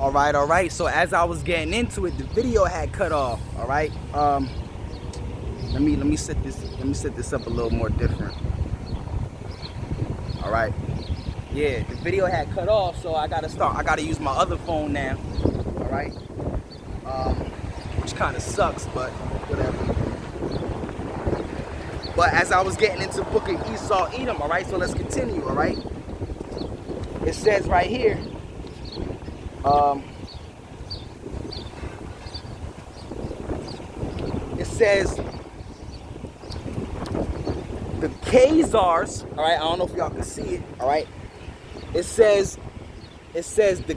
All right. So as I was getting into it, the video had cut off. All right. Let me set this up a little more different. All right. Yeah, the video had cut off, so I gotta use my other phone now. All right. Which kind of sucks, but whatever. But as I was getting into Book of Esau, Edom, all right. So let's continue. All right. It says right here. It says the Khazars, all right, I don't know if y'all can see it, all right. It says the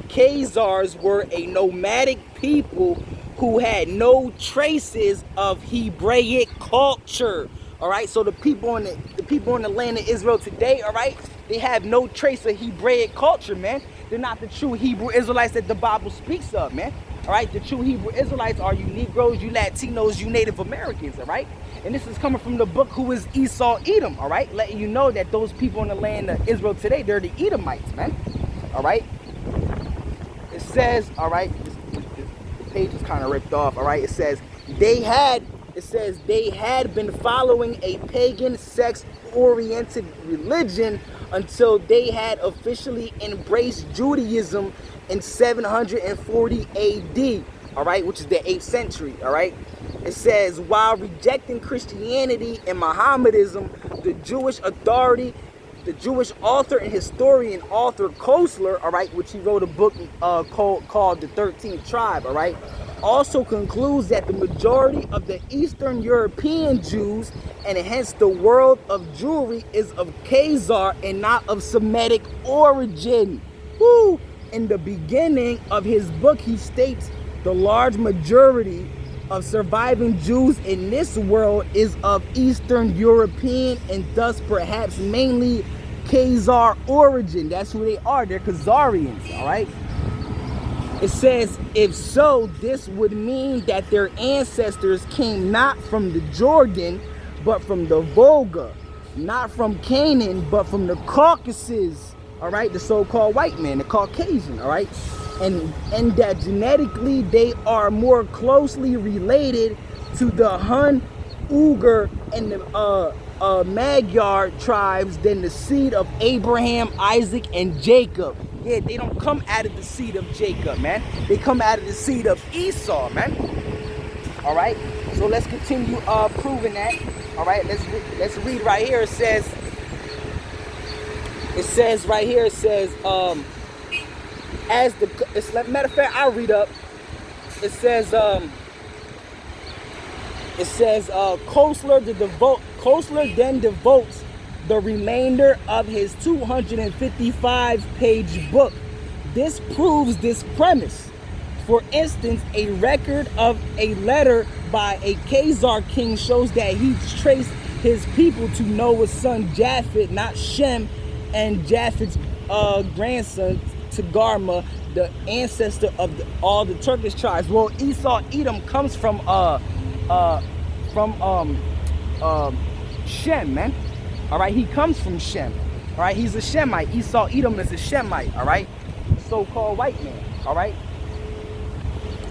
Khazars were a nomadic people who had no traces of Hebraic culture. All right, so the people in the land of Israel today, all right, they have no trace of Hebraic culture, man. They're not the true Hebrew Israelites that the Bible speaks of, man. All right, the true Hebrew Israelites are you Negroes, you Latinos, you Native Americans, all right? And this is coming from the book Who is Esau, Edom, all right? Letting you know that those people in the land of Israel today, they're the Edomites, man. All right? It says, all right, the page is kind of ripped off, all right? It says they had been following a pagan sex-oriented religion until they had officially embraced Judaism in 740 AD, all right, which is the 8th century, all right? It says, while rejecting Christianity and Mohammedanism, the Jewish author and historian Arthur Koestler, all right, which he wrote a book called The 13th Tribe, all right, also concludes that the majority of the Eastern European Jews, and hence the world of Jewry, is of Khazar and not of Semitic origin. Woo! In the beginning of his book, he states the large majority of surviving Jews in this world is of Eastern European and thus perhaps mainly Khazar origin. That's who they are. They're Khazarians, all right? It says, if so, this would mean that their ancestors came not from the Jordan, but from the Volga, not from Canaan, but from the Caucasus, all right? The so-called white man, the Caucasian, all right? And that genetically they are more closely related to the Hun, Uyghur, and the Magyar tribes than the seed of Abraham, Isaac, and Jacob. Yeah, they don't come out of the seed of Jacob, man. They come out of the seed of Esau, man. All right, so let's continue proving that. All right, let's read right here. It says right here. It says matter of fact, I'll read up. It says Koestler then devotes the remainder of his 255-page book. This proves this premise. For instance, a record of a letter by a Khazar king shows that he traced his people to Noah's son Japheth, not Shem, and Japheth's grandson Togarmah, the ancestor of all the Turkish tribes. Well, Esau Edom comes from Shem, man. All right, he comes from Shem. All right, he's a Shemite. Esau Edom is a Shemite. All right, so-called white man. All right.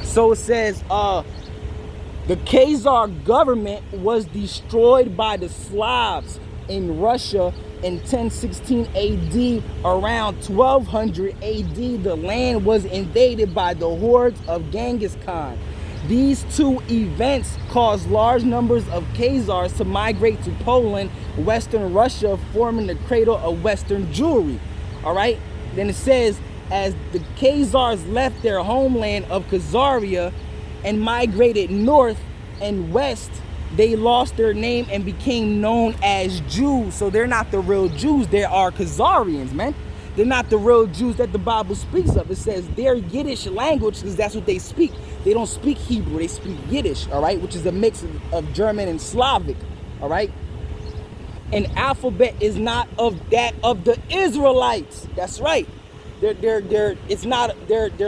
So it says the Khazar government was destroyed by the Slavs in Russia in 1016 AD. Around 1200 AD, the land was invaded by the hordes of Genghis Khan. These two events caused large numbers of Khazars to migrate to Poland, Western Russia, forming the cradle of Western Jewry. All right. Then it says, as the Khazars left their homeland of Khazaria and migrated north and west, they lost their name and became known as Jews. So they're not the real Jews. They are Khazarians, man. They're not the real Jews that the Bible speaks of. It says their Yiddish language, because that's what they speak. They don't speak Hebrew. They speak Yiddish, all right, which is a mix of German and Slavic, all right? An alphabet is not of that of the Israelites. That's right. Their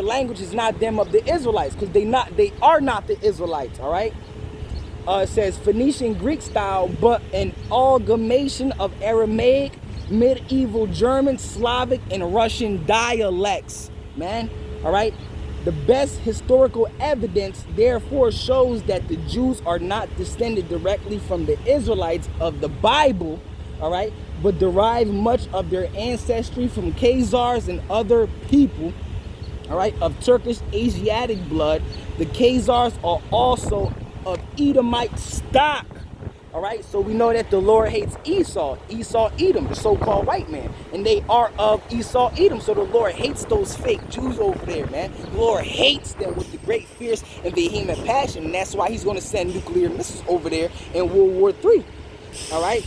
language is not them of the Israelites, because they are not the Israelites, all right? It says Phoenician Greek style, but an amalgamation of Aramaic, medieval German, Slavic, and Russian dialects, man. All right. The best historical evidence, therefore, shows that the Jews are not descended directly from the Israelites of the Bible, all right, but derive much of their ancestry from Khazars and other people, all right, of Turkish Asiatic blood. The Khazars are also of Edomite stock. All right, so we know that the Lord hates Esau, Edom, the so-called white man, and they are of Esau, Edom. So the Lord hates those fake Jews over there, man. The Lord hates them with the great, fierce, and vehement passion, and that's why He's going to send nuclear missiles over there in World War III. All right.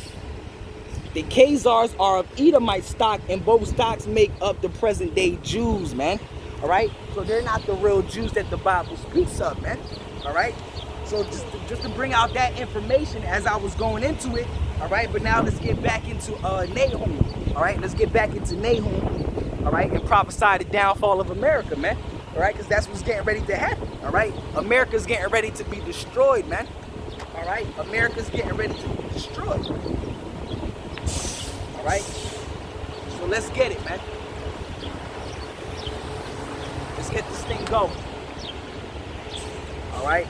The Khazars are of Edomite stock, and both stocks make up the present-day Jews, man. All right, so they're not the real Jews that the Bible speaks of, man. All right. So just to bring out that information as I was going into it, all right, but now let's get back into Nahum, all right? Let's get back into Nahum, all right, and prophesy the downfall of America, man, all right, because that's what's getting ready to happen, all right? America's getting ready to be destroyed, man, all right? America's getting ready to be destroyed, all right? So let's get it, man. Let's get this thing going, all right?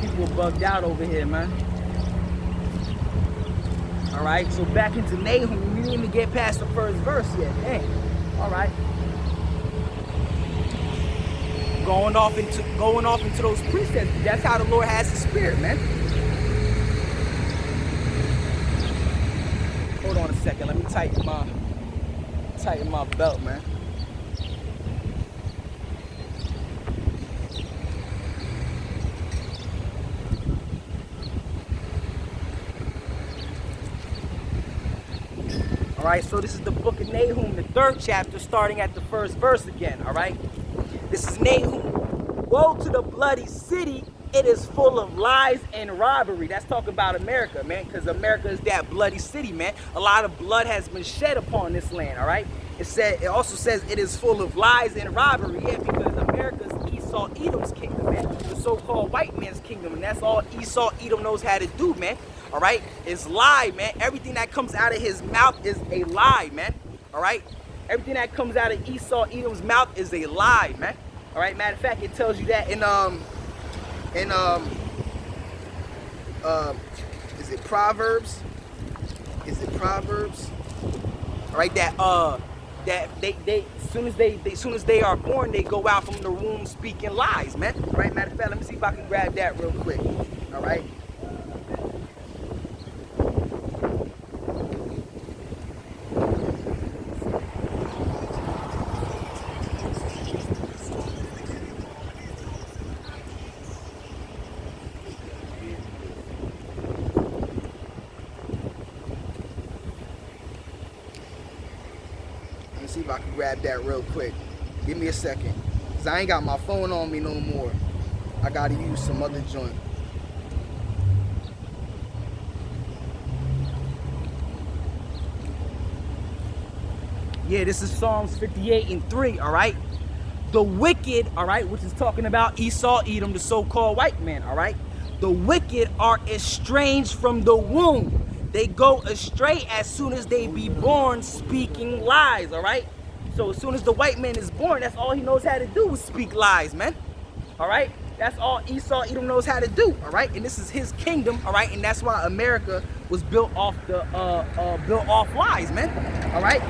People bugged out over here, man. All right, so back into Nahum. We didn't even get past the first verse yet. Dang. All right. Going off into those precepts. That's how the Lord has His Spirit, man. Hold on a second. Let me tighten my belt, man. All right, so this is the book of Nahum, the 3rd chapter, starting at the first verse again. All right. This is Nahum. Woe to the bloody city, it is full of lies and robbery. That's talking about America, man, because America is that bloody city, man. A lot of blood has been shed upon this land, all right? It also says it is full of lies and robbery, yeah, because America's Esau, Edom's kingdom, man, the so-called white man's kingdom, and that's all Esau, Edom knows how to do, man, all right? It's lie, man. Everything that comes out of his mouth is a lie, man, all right? Everything that comes out of Esau, Edom's mouth is a lie, man. All right, matter of fact, it tells you that is it Proverbs? Is it Proverbs? All right, that they as soon as they are born, they go out from the womb speaking lies, man. All right, matter of fact, let me see if I can grab that real quick. All right. See if I can grab that real quick. Give me a second. Cause I ain't got my phone on me no more. I gotta use some other joint. Yeah, this is Psalms 58:3, all right? The wicked, all right, which is talking about Esau, Edom, the so-called white man, all right? The wicked are estranged from the womb. They go astray as soon as they be born, speaking lies, all right? So as soon as the white man is born, that's all he knows how to do is speak lies, man. All right? That's all Esau, Edom knows how to do, all right? And this is his kingdom, all right? And that's why America was built off lies, man. All right?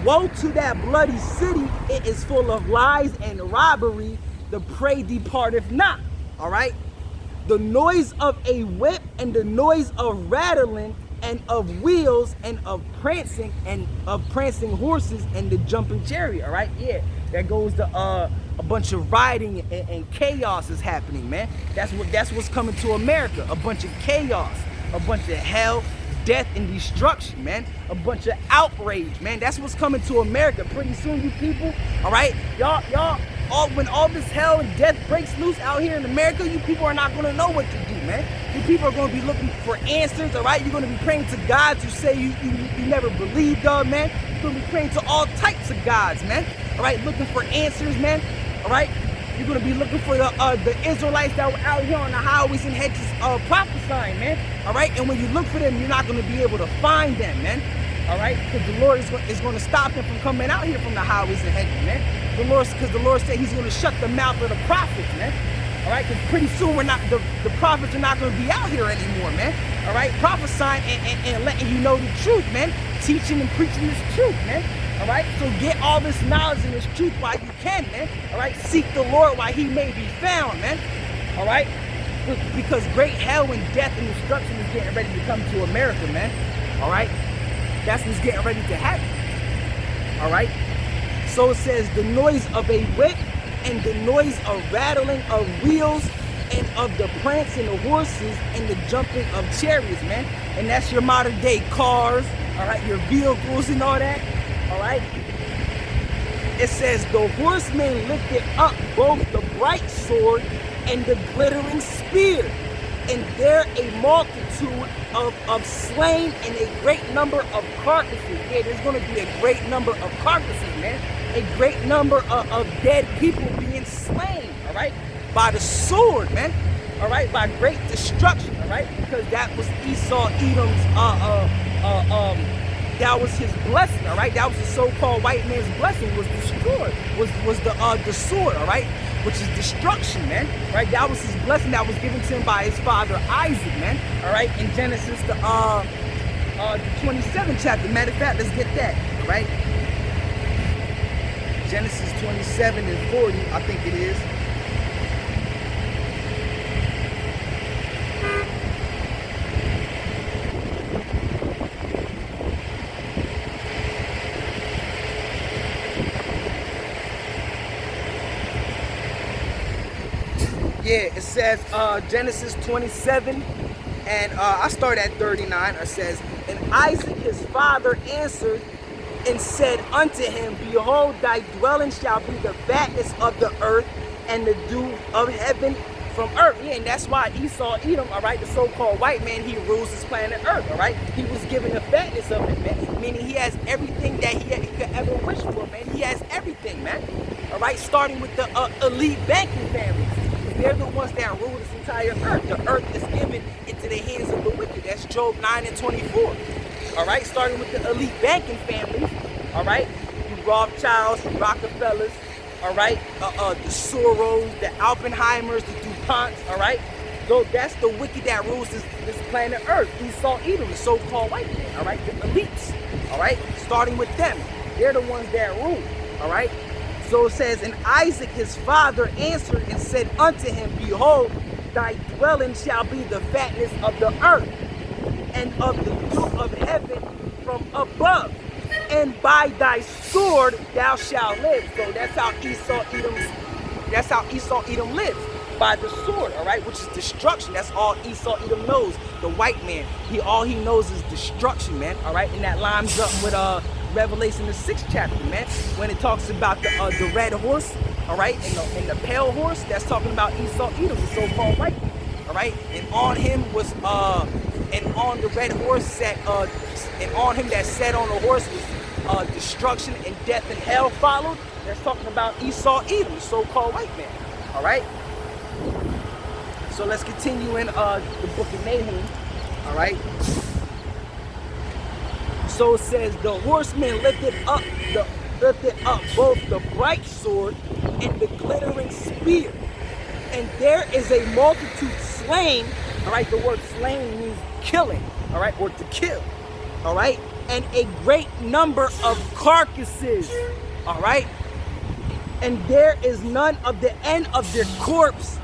Woe to that bloody city, it is full of lies and robbery, the prey departeth not, all right? The noise of a whip and the noise of rattling and of wheels and of prancing horses and the jumping chariot, all right? Yeah, that goes to a bunch of riding and chaos is happening, man. That's what's coming to America, a bunch of chaos, a bunch of hell, death, and destruction, man. A bunch of outrage, man. That's what's coming to America pretty soon, you people, all right? When all this hell and death breaks loose out here in America, you people are not going to know what to do, man. You people are going to be looking for answers, all right? You're going to be praying to gods you say you never believed of, man. You're going to be praying to all types of gods, man, all right? Looking for answers, man, all right? You're gonna be looking for the Israelites that were out here on the highways and hedges prophesying, man. All right, and when you look for them, you're not gonna be able to find them, man. All right, because the Lord is going to stop them from coming out here from the highways and hedges, man. Because the Lord said He's going to shut the mouth of the prophets, man. All right, because pretty soon the prophets are not going to be out here anymore, man. All right, prophesying and letting you know the truth, man. Teaching and preaching this truth, man. All right, so get all this knowledge and this truth while you can, man. All right, seek the Lord while He may be found, man. All right, because great hell and death and destruction is getting ready to come to America, man. All right. That's what's getting ready to happen. All right. So it says the noise of a whip and the noise of rattling of wheels and of the prancing of horses and the jumping of chariots, man. And that's your modern day cars, all right, your vehicles and all that. All right. It says the horsemen lifted up both the bright sword and the glittering spear. And there a multitude of slain and a great number of carcasses. Yeah, there's going to be a great number of carcasses, man. A great number of dead people being slain, all right, by the sword, man. All right, by great destruction, all right, because that was Esau, Edom's, that was his blessing, all right. That was the so-called white man's blessing, was destroyed, was the sword, all right, which is destruction, man. Right? That was his blessing that was given to him by his father Isaac, man. All right, in Genesis the 27th chapter. Matter of fact, let's get that. All right, Genesis 27 and 40, I think it is. Yeah, it says Genesis 27, and I start at 39. It says, and Isaac his father answered and said unto him, behold, thy dwelling shall be the fatness of the earth and the dew of heaven from earth. Yeah, and that's why Esau, Edom, all right, the so-called white man, he rules this planet Earth, all right? He was given the fatness of it, man, meaning he has everything that he could ever wish for, man. He has everything, man, all right, starting with the elite banking families. They're the ones that rule this entire earth. The earth is given into the hands of the wicked. That's Job 9 and 24. All right, starting with the elite banking families. All right, you Rothschilds, you Rockefellers. All right, the Soros, the Oppenheimers, the DuPonts. All right, so that's the wicked that rules this planet Earth. Esau, Edom, the so-called white man. All right, the elites. All right, starting with them. They're the ones that rule. All right. So it says, and Isaac his father answered and said unto him, behold, thy dwelling shall be the fatness of the earth, and of the dew of heaven from above, and by thy sword thou shalt live. So that's how Esau Edom lives, by the sword, all right, which is destruction. That's all Esau Edom knows. The white man, all he knows is destruction, man. All right, and that lines up with Revelation the 6th chapter, man, when it talks about the red horse, all right, and the pale horse. That's talking about Esau Edom, the so-called white man, all right. And on him was and on the red horse sat and on him that sat on the horse was destruction and death and hell followed. That's talking about Esau Edom, the so-called white man, all right. So let's continue in the book of Nahum, all right. So it says, the horsemen lifted up both the bright sword and the glittering spear. And there is a multitude slain. All right, the word slain means killing, all right, or to kill, all right. And a great number of carcasses, all right. And there is none of the end of their corpse,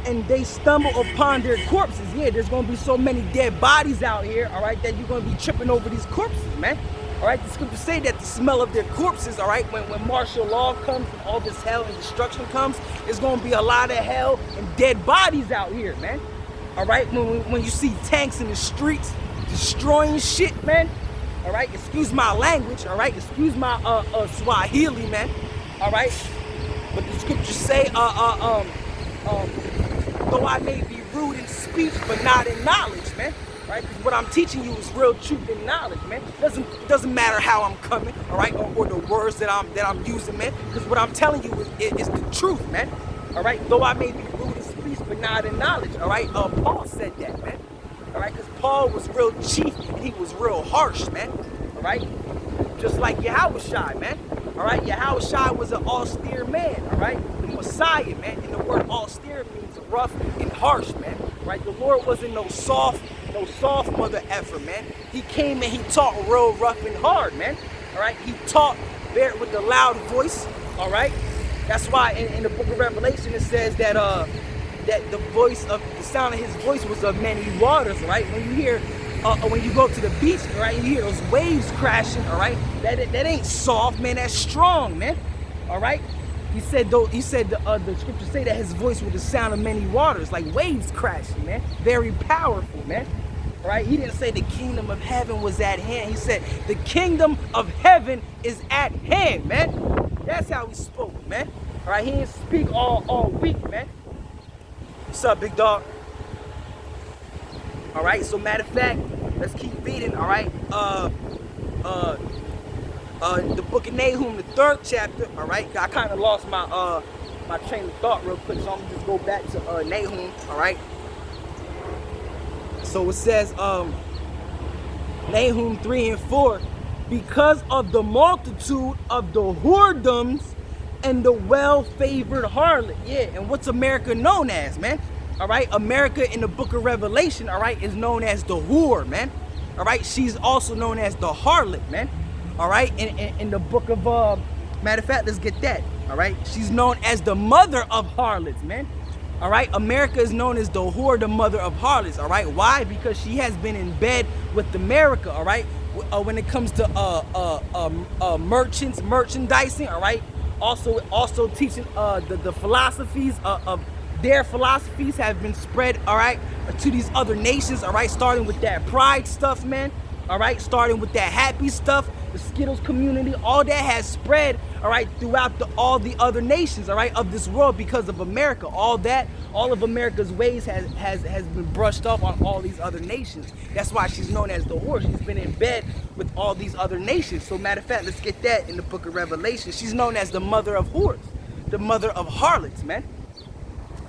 and they stumble upon their corpses. Yeah, there's going to be so many dead bodies out here, all right, that you're going to be tripping over these corpses, man. All right, the scriptures say that the smell of their corpses, all right, when martial law comes and all this hell and destruction comes, there's going to be a lot of hell and dead bodies out here, man. All right, when you see tanks in the streets destroying shit, man. All right, excuse my language, all right, excuse my Swahili, man. All right, but the scriptures say, though I may be rude in speech, but not in knowledge, man. Right? Because what I'm teaching you is real truth and knowledge, man. Doesn't matter how I'm coming, all right, or the words that I'm using, man. Because what I'm telling you is the truth, man. All right, though I may be rude in speech, but not in knowledge. All right, Paul said that, man. All right, because Paul was real chief and he was real harsh, man. All right, just like Yahushua, man. All right, Yahushua was an austere man. All right, the Messiah, man. And the word austere means rough and harsh, man. Right, the Lord wasn't no soft mother effer, man. He came and he taught real rough and hard, man. All right, he taught there with a loud voice. All right, that's why in the book of Revelation it says that that the sound of his voice was of many waters. Right, when you go to the beach, right, you hear those waves crashing. All right, that ain't soft, man. That's strong, man. All right. He said the scriptures say that his voice was the sound of many waters, like waves crashing, man. Very powerful, man. All right. He didn't say the kingdom of heaven was at hand. He said the kingdom of heaven is at hand, man. That's how he spoke, man. All right. He didn't speak all week, man. What's up, big dog? All right. So matter of fact, let's keep reading. All right. The book of Nahum, the 3rd chapter. All right, I kind of lost my my train of thought real quick, so I'm gonna just go back to Nahum. All right. So it says Nahum 3 and 4, because of the multitude of the whoredoms and the well-favored harlot. Yeah, and what's America known as, man? All right, America in the book of Revelation, all right, is known as the whore, man. All right, she's also known as the harlot, man. All right, in the book of, matter of fact, let's get that. All right, she's known as the mother of harlots, man. All right, America is known as the whore, the mother of harlots. All right, why? Because she has been in bed with America. All right, when it comes to merchandising. All right, also teaching the philosophies of their philosophies have been spread. All right, to these other nations. All right, starting with that pride stuff, man. All right, starting with that happy stuff, the Skittles community, all that has spread, all right, throughout all the other nations, all right, of this world because of America. All of America's ways has been brushed off on all these other nations. That's why she's known as the whore. She's been in bed with all these other nations. So matter of fact, let's get that in the book of Revelation. She's known as the mother of whores, the mother of harlots, man.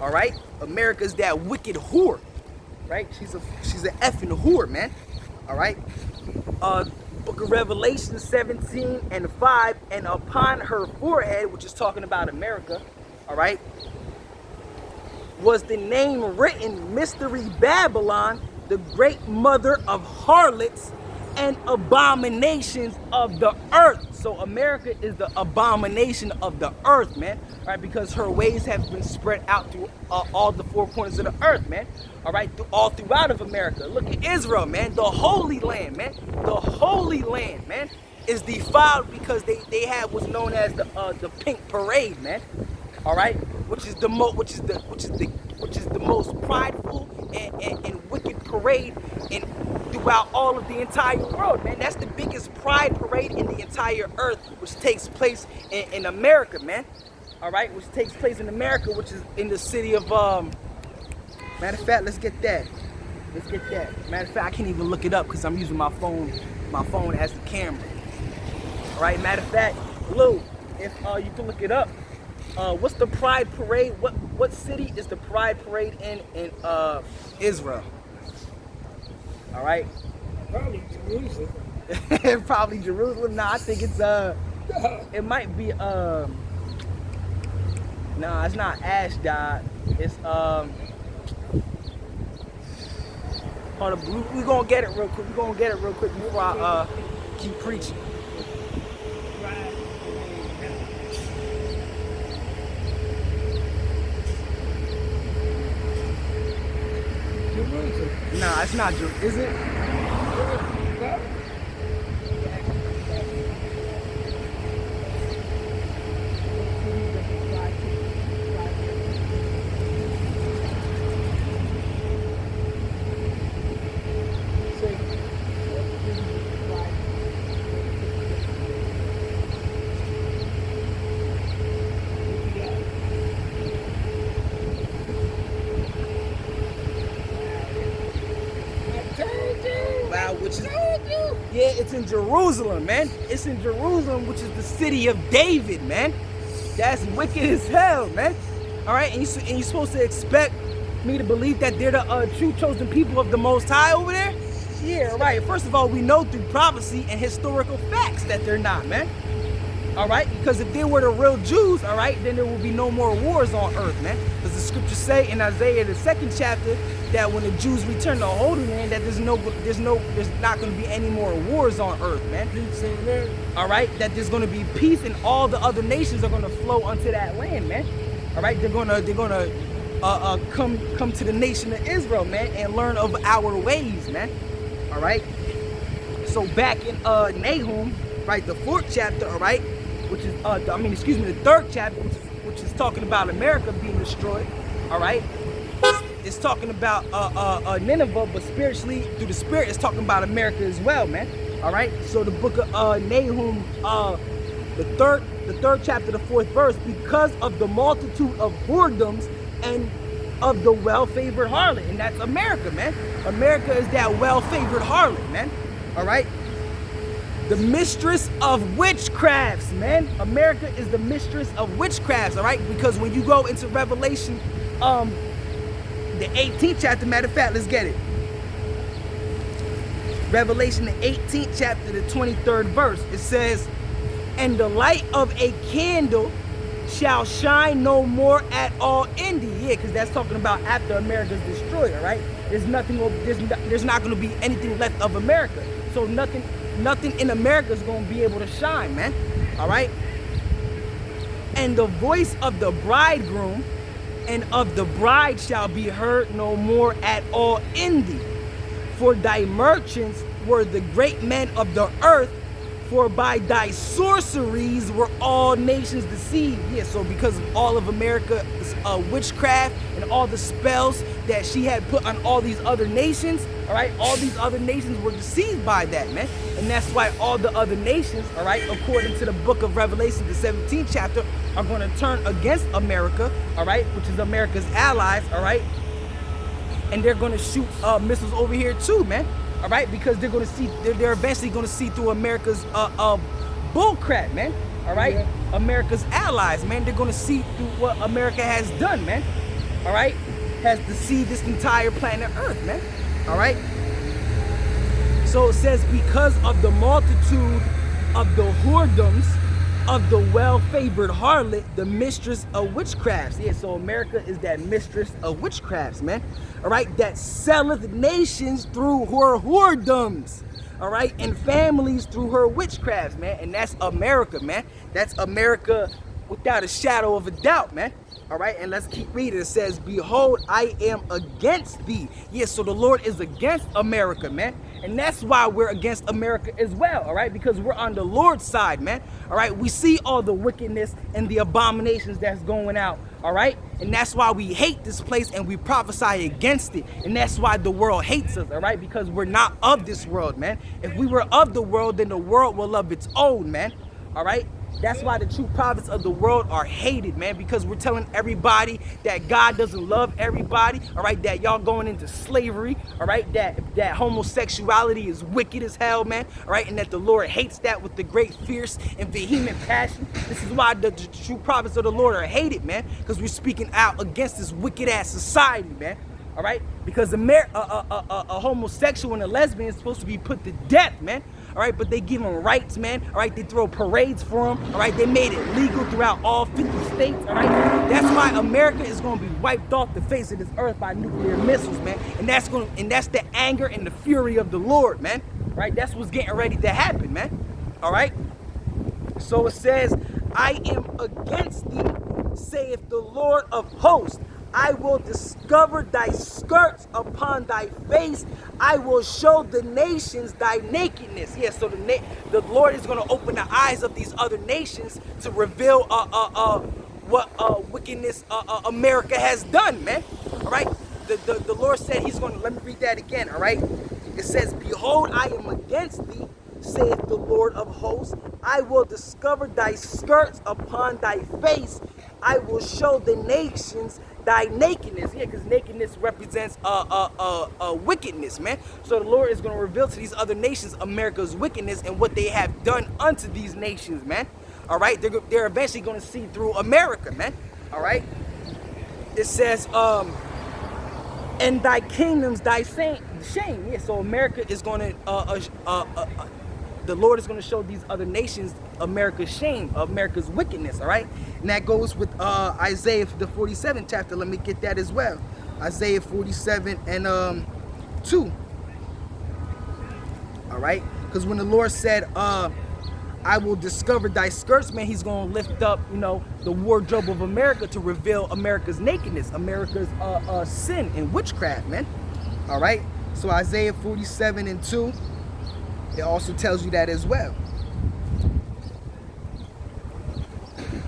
All right, America's that wicked whore, right? She's an effing whore, man. All right. Book of Revelation 17 and 5, and upon her forehead, which is talking about America, all right, was the name written, Mystery Babylon, the great mother of harlots and abominations of the earth. So America is the abomination of the earth, man. All right, because her ways have been spread out through all the 4 corners of the earth, man. All right, all throughout of America. Look at Israel, man. The Holy Land, man. The Holy Land, man, is defiled because they have what's known as the Pink Parade, man. All right, which is the most prideful and wicked parade throughout all of the entire world, man. That's the biggest pride parade in the entire earth, which takes place in America, man. All right, which takes place in America, which is in the city of matter of fact, let's get that. Matter of fact, I can't even look it up because I'm using my phone as the camera. All right, matter of fact, Lou, if you can look it up. What's the Pride Parade? What city is the Pride Parade in Israel? All right. Probably Jerusalem. Probably Jerusalem. Nah, I think it's it might be nah, it's not Ashdod. It's hold up, we gonna get it real quick. Before I keep preaching. Nah, it's not Jerusalem. Is it? Yeah, it's in Jerusalem, man. It's in Jerusalem, which is the city of David, man. That's wicked as hell, man. All right, and you're supposed to expect me to believe that they're the true chosen people of the Most High over there? Yeah, right. First of all, we know through prophecy and historical facts that they're not, man. All right, because if they were the real Jews, all right, then there will be no more wars on earth, man. Because the scriptures say in Isaiah the 2nd chapter that when the Jews return to the Holy Land, that there's not going to be any more wars on earth, man. All right, that there's going to be peace, and all the other nations are going to flow unto that land, man. All right, they're gonna come to the nation of Israel, man, and learn of our ways, man. All right. So back in Nahum, right, the 4th chapter, all right, which is the 3rd chapter, which is talking about America being destroyed. All right. It's talking about Nineveh, but spiritually, through the Spirit, it's talking about America as well, man. All right. So the book of Nahum, the third chapter, the 4th verse, because of the multitude of whoredoms and of the well-favored harlot, and that's America, man. America is that well-favored harlot, man. All right. The mistress of witchcrafts, man. America is the mistress of witchcrafts, all right? Because when you go into Revelation, the 18th chapter, matter of fact, let's get it. Revelation, the 18th chapter, the 23rd verse, it says, and the light of a candle shall shine no more at all in thee. Yeah, because that's talking about after America's destroyed, all right? There's not going to be anything left of America. So nothing in America is going to be able to shine, man. All right? And the voice of the bridegroom and of the bride shall be heard no more at all in thee. For thy merchants were the great men of the earth, for by thy sorceries were all nations deceived. Yeah, so because of all of America's witchcraft and all the spells that she had put on all these other nations, all right, all these other nations were deceived by that, man. And that's why all the other nations, all right, according to the book of Revelation, the 17th chapter, are going to turn against America, all right, which is America's allies, all right. And they're going to shoot missiles over here too, man. All right, because they're going to see, they're eventually going to see through America's bull crap, man. All right, yeah. America's allies, man. They're going to see through what America has done, man. All right, has deceived this entire planet Earth, man. All right. So it says, because of the multitude of the whoredoms of the well-favored harlot, the mistress of witchcrafts. Yeah, so America is that mistress of witchcrafts, man. All right, that selleth nations through her whoredoms. All right, and families through her witchcrafts, man. And that's America, man. That's America without a shadow of a doubt, man. All right, and let's keep reading. It says, behold, I am against thee. Yes, so the Lord is against America, man. And that's why we're against America as well, all right? Because we're on the Lord's side, man. All right, we see all the wickedness and the abominations that's going out, all right? And that's why we hate this place and we prophesy against it. And that's why the world hates us, all right? Because we're not of this world, man. If we were of the world, then the world will love its own, man. All right? That's why the true prophets of the world are hated, man, because we're telling everybody that God doesn't love everybody, all right, that y'all going into slavery, all right, that homosexuality is wicked as hell, man, all right, and that the Lord hates that with the great fierce and vehement passion. This is why the true prophets of the Lord are hated, man, because we're speaking out against this wicked-ass society, man. All right, because a homosexual and a lesbian is supposed to be put to death, man. All right, but they give them rights, man. All right, they throw parades for them. All right, they made it legal throughout all 50 states. All right, that's why America is going to be wiped off the face of this earth by nuclear missiles, man. And that's the anger and the fury of the Lord, man. All right, that's what's getting ready to happen, man. All right. So it says, I am against thee, saith the Lord of hosts. I will discover thy skirts upon thy face. I will show the nations thy nakedness. Yeah, so the Lord is going to open the eyes of these other nations to reveal what wickedness America has done, man. All right. The Lord said he's going to, let me read that again. All right. It says, behold, I am against thee, saith the Lord of hosts. I will discover thy skirts upon thy face. I will show the nations thy nakedness. Yeah, because nakedness represents wickedness, man. So the Lord is going to reveal to these other nations America's wickedness and what they have done unto these nations, man. All right, they're eventually going to see through America, man. All right. it says, and thy kingdoms thy shame. Yeah, so America is going to, the Lord is going to show these other nations America's shame, America's wickedness, all right? And that goes with Isaiah, the 47th chapter. Let me get that as well. Isaiah 47 and 2, all right? Because when the Lord said, I will discover thy skirts, man, he's going to lift up, you know, the wardrobe of America to reveal America's nakedness, America's sin and witchcraft, man. All right? So Isaiah 47 and 2, it also tells you that as well.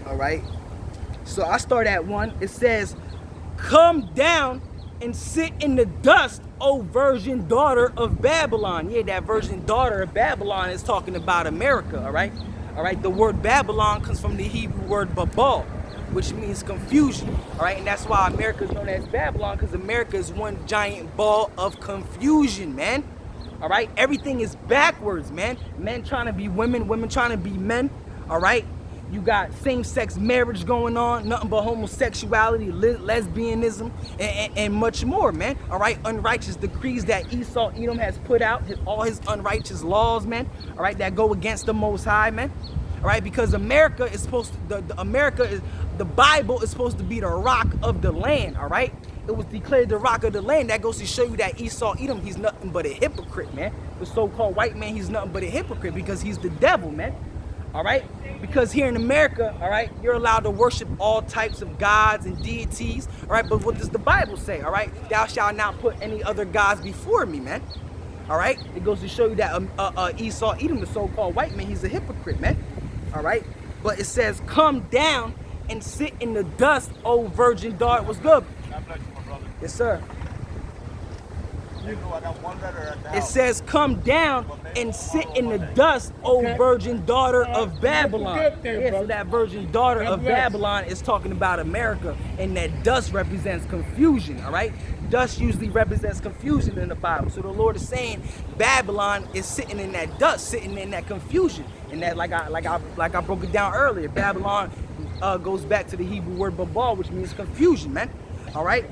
All right? So I start at 1. It says, come down and sit in the dust, O virgin daughter of Babylon. Yeah, that virgin daughter of Babylon is talking about America, all right? All right, the word Babylon comes from the Hebrew word Babal, which means confusion, all right? And that's why America is known as Babylon, because America is one giant ball of confusion, man. All right, everything is backwards, man. Men trying to be women, women trying to be men, all right? You got same-sex marriage going on, nothing but homosexuality, lesbianism, and much more, man. All right, unrighteous decrees that Esau Edom has put out, all his unrighteous laws, man. All right, that go against the Most High, man. All right, because America is supposed to, the Bible is supposed to be the rock of the land, all right? It was declared the rock of the land. That goes to show you that Esau Edom, he's nothing but a hypocrite, man. The so-called white man, he's nothing but a hypocrite because he's the devil, man. All right? Because here in America, all right, you're allowed to worship all types of gods and deities, all right? But what does the Bible say, all right? Thou shalt not put any other gods before me, man. All right? It goes to show you that Esau Edom, the so-called white man, he's a hypocrite, man. All right? But it says, come down and sit in the dust, O virgin daughter. What's good? God bless you, my brother. Yes, sir. You know, I got one letter at the It house. says, come down and sit in the dust, O virgin daughter of Babylon. Yeah, so that virgin daughter of Babylon is talking about America, and that dust represents confusion, all right? Dust usually represents confusion in the Bible. So the Lord is saying Babylon is sitting in that dust, sitting in that confusion. And that, like I broke it down earlier, Babylon goes back to the Hebrew word babal, which means confusion, man. All right?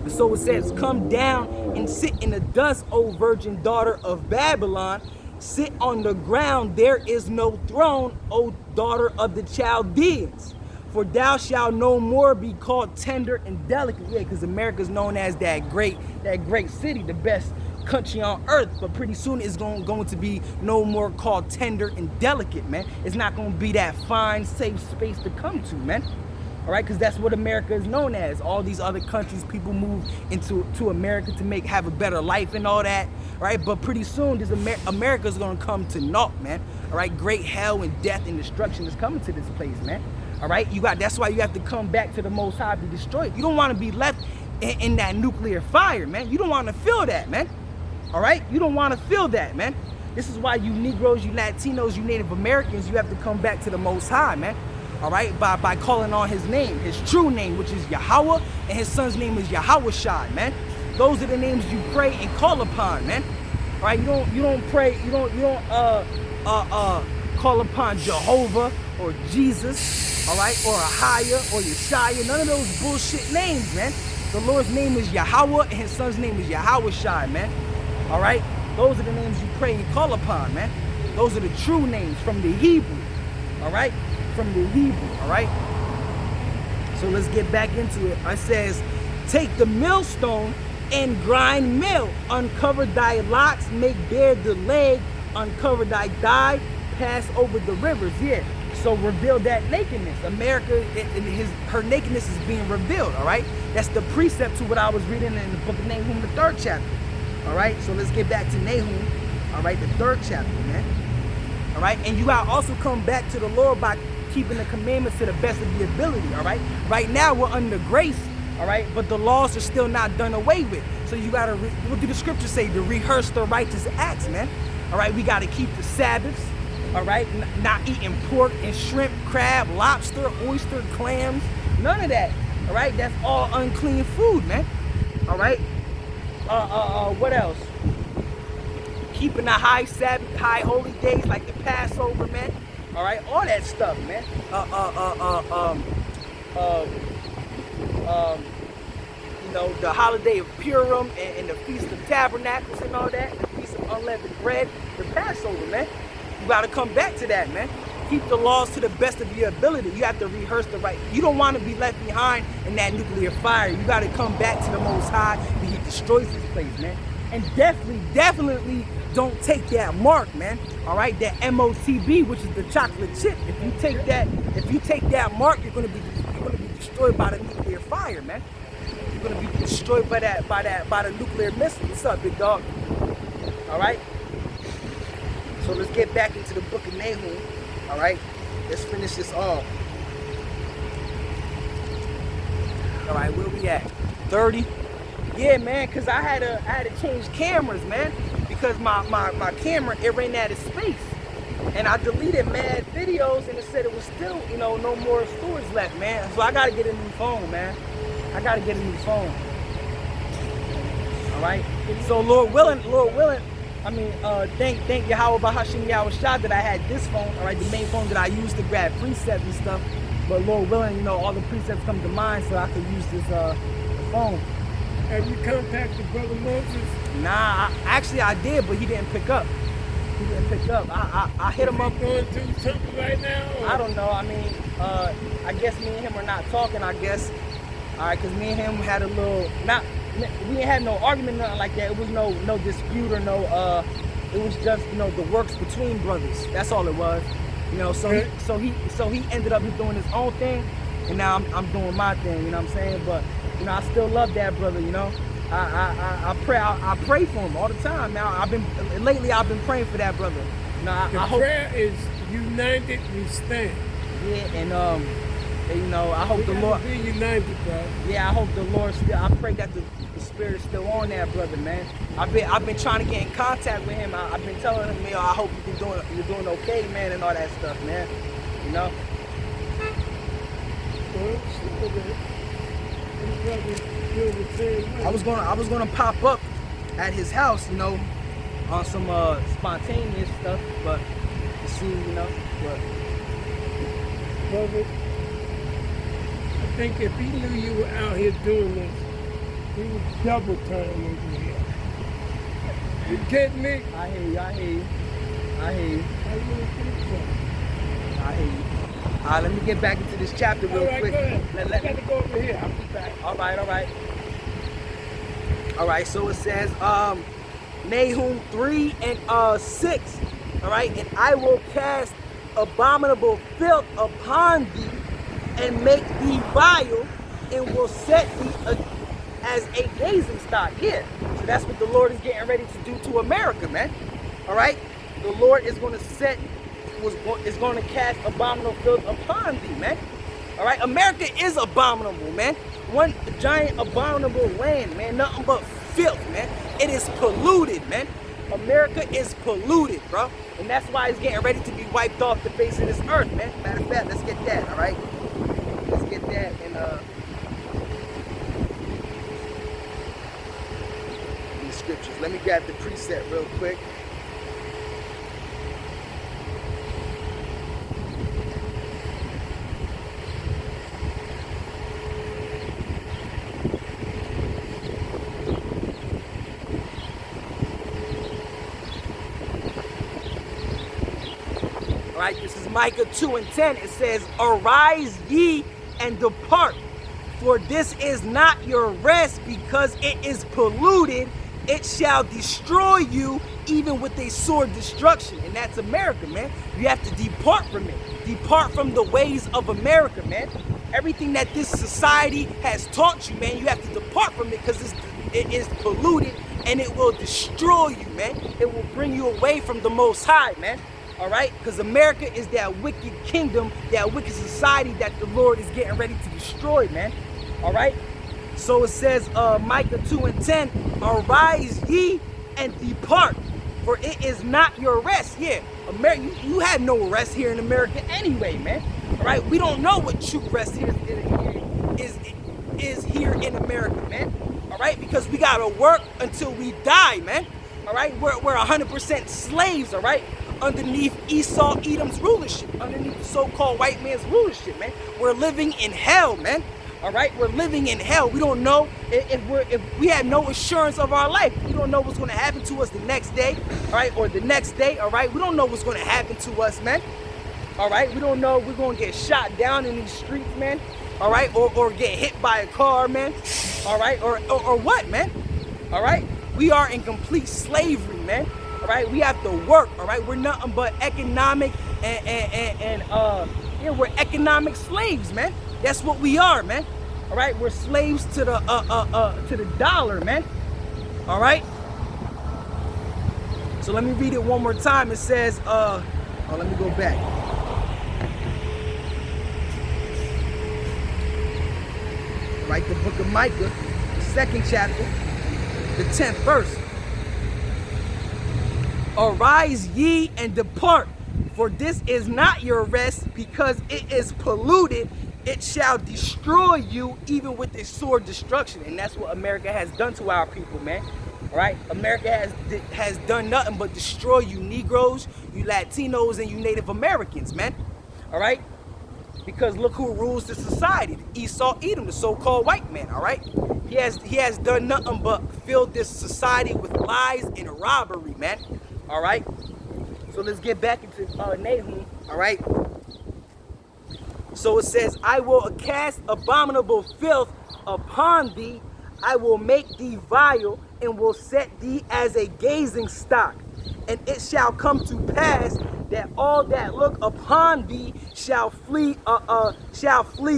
So it says, come down and sit in the dust, O virgin daughter of Babylon. Sit on the ground, there is no throne, O daughter of the Chaldeans. For thou shalt no more be called tender and delicate. Yeah, because America is known as that great city, the best country on earth. But pretty soon it's going to be no more called tender and delicate, man. It's not going to be that fine, safe space to come to, man. All right, because that's what America is known as. All these other countries, people move to America to have a better life and all that, right? But pretty soon, this America is going to come to naught, man. All right, great hell and death and destruction is coming to this place, man. All right, that's why you have to come back to the Most High to destroy it. You don't want to be left in that nuclear fire, man. You don't want to feel that, man. All right, you don't want to feel that, man. This is why you Negroes, you Latinos, you Native Americans, you have to come back to the Most High, man. All right, by calling on his name, his true name, which is Yahweh, and his son's name is Yahushai, man. Those are the names you pray and call upon, man. All right, you don't pray, you don't call upon Jehovah or Jesus, all right, or Ahia or Yeshaya, none of those bullshit names, man. The Lord's name is Yahweh, and his son's name is Yahushai, man. All right, those are the names you pray and call upon, man. Those are the true names from the Hebrew, all right. From the Hebrew, all right? So let's get back into it. It says, take the millstone and grind mill, uncover thy locks, make bare the leg, uncover thy thigh, pass over the rivers. Yeah, so reveal that nakedness. America, her nakedness is being revealed, all right? That's the precept to what I was reading in the book of Nahum, the 3rd chapter, all right? So let's get back to Nahum, all right, the 3rd chapter, man. All right, and you gotta also come back to the Lord by keeping the commandments to the best of your ability, all right? Right now, we're under grace, all right? But the laws are still not done away with. So you gotta, what do the scriptures say? To rehearse the righteous acts, man. All right, we gotta keep the Sabbaths, all right? Not eating pork and shrimp, crab, lobster, oyster, clams, none of that, all right? That's all unclean food, man, all right? What else? Keeping the high Sabbath, high holy days like the Passover, man. All right, all that stuff, man. the holiday of Purim and the Feast of Tabernacles and all that, the Feast of Unleavened Bread, the Passover, man. You got to come back to that, man. Keep the laws to the best of your ability. You have to rehearse the right. You don't want to be left behind in that nuclear fire. You got to come back to the Most High when He destroys this place, man. And definitely don't take that mark, man. All right, that MOTB, which is the chocolate chip. If you take that mark, you're gonna be destroyed by the nuclear fire, man. You're gonna be destroyed by the nuclear missile. What's up, big dog? All right. So let's get back into the book of Nahum. All right, let's finish this off. All right, where we at? 30. Yeah, man, cause I had to change cameras, man, because my camera, it ran out of space, and I deleted mad videos, and it said it was still, no more storage left, man. So I gotta get a new phone, man. I gotta get a new phone. All right. So Lord willing, I mean, thank Yahweh Bahashim Yahweh Shah that I had this phone, all right, the main phone that I used to grab precepts and stuff. But Lord willing, all the precepts come to mind, so I could use this phone. Have you contacted Brother Moses? Nah, actually I did, but he didn't pick up. I hit him up. Going through something right now? Or? I don't know. I mean, I guess me and him are not talking. I guess, all right, because me and him had a little we ain't had no argument, nothing like that. It was no dispute or no. It was just the works between brothers. That's all it was. So okay. so he ended up doing his own thing, and now I'm doing my thing. You know what I'm saying? But I still love that brother. I pray for him all the time. Now lately I've been praying for that brother. The prayer is united we stand. Yeah, and I hope the Lord be united, bro. Yeah, I hope the Lord still. I pray that the Spirit's still on that brother, man. I've been trying to get in contact with him. I've been telling him, I hope you're doing okay, man, and all that stuff, man. I was gonna pop up at his house, on some spontaneous stuff, but to see, but brother, I think if he knew you were out here doing this, he would double time over here. You get me? I hear you. I really think so. I hear you. All right, let me get back into this chapter real quick. Go ahead. I got to go over here. I'll be back. All right, so it says, Nahum 3 and 6. All right, and I will cast abominable filth upon thee and make thee vile and will set thee as a gazing stock. Yeah, so that's what the Lord is getting ready to do to America, man. All right, the Lord is going to cast abominable filth upon thee, man. All right, America is abominable, man. One giant abominable land, man. Nothing but filth, man. It is polluted, man. America is polluted, bro. And that's why it's getting ready to be wiped off the face of this earth, man. Matter of fact, let's get that, all right? Let's get that in the scriptures. Let me grab the precept real quick. Right, this is Micah 2 and 10. It says, arise ye and depart, for this is not your rest, because it is polluted. It shall destroy you, even with a sore destruction. And that's America, man. You have to depart from it. Depart from the ways of America, man. Everything that this society has taught you, man, you have to depart from it, because it is polluted and it will destroy you, man. It will bring you away from the Most High, man. All right, because America is that wicked kingdom, that wicked society that the Lord is getting ready to destroy, man. All right, so it says, Micah 2 and 10, arise ye and depart, for it is not your rest. Yeah, America, you had no rest here in America anyway, man. All right, we don't know what true rest here is here in America, man. All right, because we gotta work until we die, man. All right, we're 100% slaves. All right, underneath Esau Edom's rulership, underneath the so-called white man's rulership, man. We're living in hell, man. All right, we're living in hell. We don't know if we have no assurance of our life. We don't know what's going to happen to us the next day, all right, or the next day, all right. We don't know what's going to happen to us, man. All right, we don't know if we're going to get shot down in these streets, man. All right, or get hit by a car, man. All right, or what, man. All right, we are in complete slavery, man. All right, we have to work. All right, we're nothing but economic yeah, we're economic slaves, man. That's what we are, man. All right, we're slaves to the dollar, man. All right. So let me read it one more time. It says, oh, let me go back. Right, the book of Micah, the 2nd chapter, the 10th verse. Arise ye and depart, for this is not your rest, because it is polluted. It shall destroy you, even with a sword destruction. And that's what America has done to our people, man. All right, America has done nothing but destroy you Negroes, you Latinos, and you Native Americans, man. All right, because look who rules the society: Esau, Edom, the so-called white man. All right, he has done nothing but fill this society with lies and robbery, man. All right, so let's get back into Nahum. All right. So it says, I will cast abominable filth upon thee. I will make thee vile, and will set thee as a gazing stock. And it shall come to pass that all that look upon thee shall flee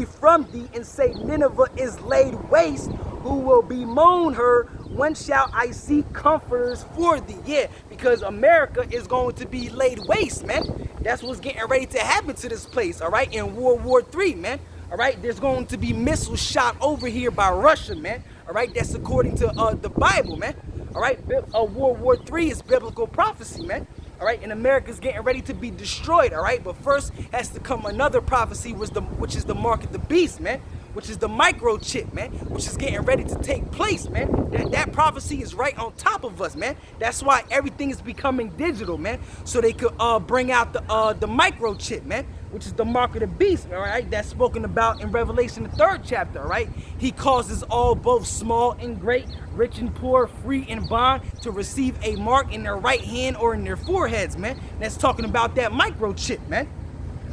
from thee, and say, Nineveh is laid waste. Who will bemoan her? When shall I seek comforters for thee? Yeah, because America is going to be laid waste, man. That's what's getting ready to happen to this place, all right, in World War III, man. All right, there's going to be missiles shot over here by Russia, man. All right, that's according to the Bible, man. All right, World War III is biblical prophecy, man. All right, and America's getting ready to be destroyed, all right? But first has to come another prophecy, which is the mark of the beast, man. Which is the microchip, man, which is getting ready to take place, man. That prophecy is right on top of us, man. That's why everything is becoming digital, man. So they could bring out the microchip, man, which is the mark of the beast, all right? That's spoken about in Revelation, the 3rd chapter, all right? He causes all, both small and great, rich and poor, free and bond, to receive a mark in their right hand or in their foreheads, man. That's talking about that microchip, man.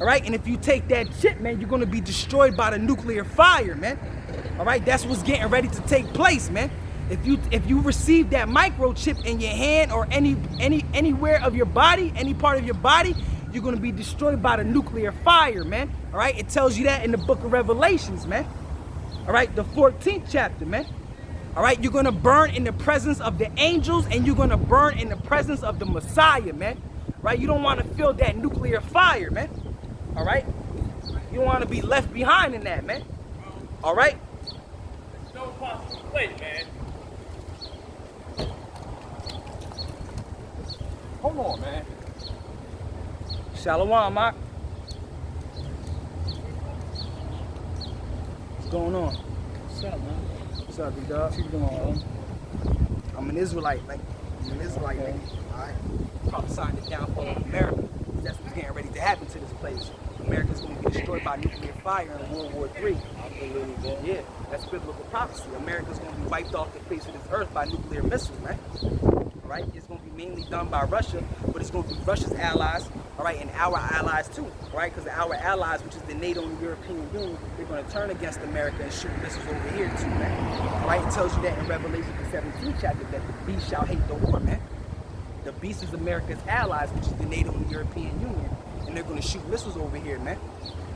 All right, and if you take that chip, man, you're going to be destroyed by the nuclear fire, man. All right, that's what's getting ready to take place, man. If you receive that microchip in your hand or anywhere of your body, any part of your body, you're going to be destroyed by the nuclear fire, man. All right, it tells you that in the book of Revelations, man. All right, the 14th chapter, man. All right, you're going to burn in the presence of the angels, and you're going to burn in the presence of the Messiah, man. Right, you don't want to feel that nuclear fire, man. All right, you don't want to be left behind in that, man. All right. No possible way, man. Hold on, man. Shalom, Mark. What's going on? What's up, man? What's up, big dog? What you doing, man? I'm an Israelite, like I'm an Israelite, Okay. nigga. All right. Prophesying the downfall of America. That's what's getting ready to happen to this place. America's going to be destroyed by nuclear fire in World War III. I believe that. Yeah, that's biblical prophecy. America's going to be wiped off the face of this earth by nuclear missiles, man. All right, it's going to be mainly done by Russia, but it's going to be Russia's allies, all right, and our allies too, all right, because our allies, which is the NATO and the European Union, they're going to turn against America and shoot missiles over here too, man. All right, it tells you that in Revelation, the 17th chapter, that the beast shall hate the war, man. The beast is America's allies, which is the NATO and the European Union, and they're going to shoot missiles over here, man.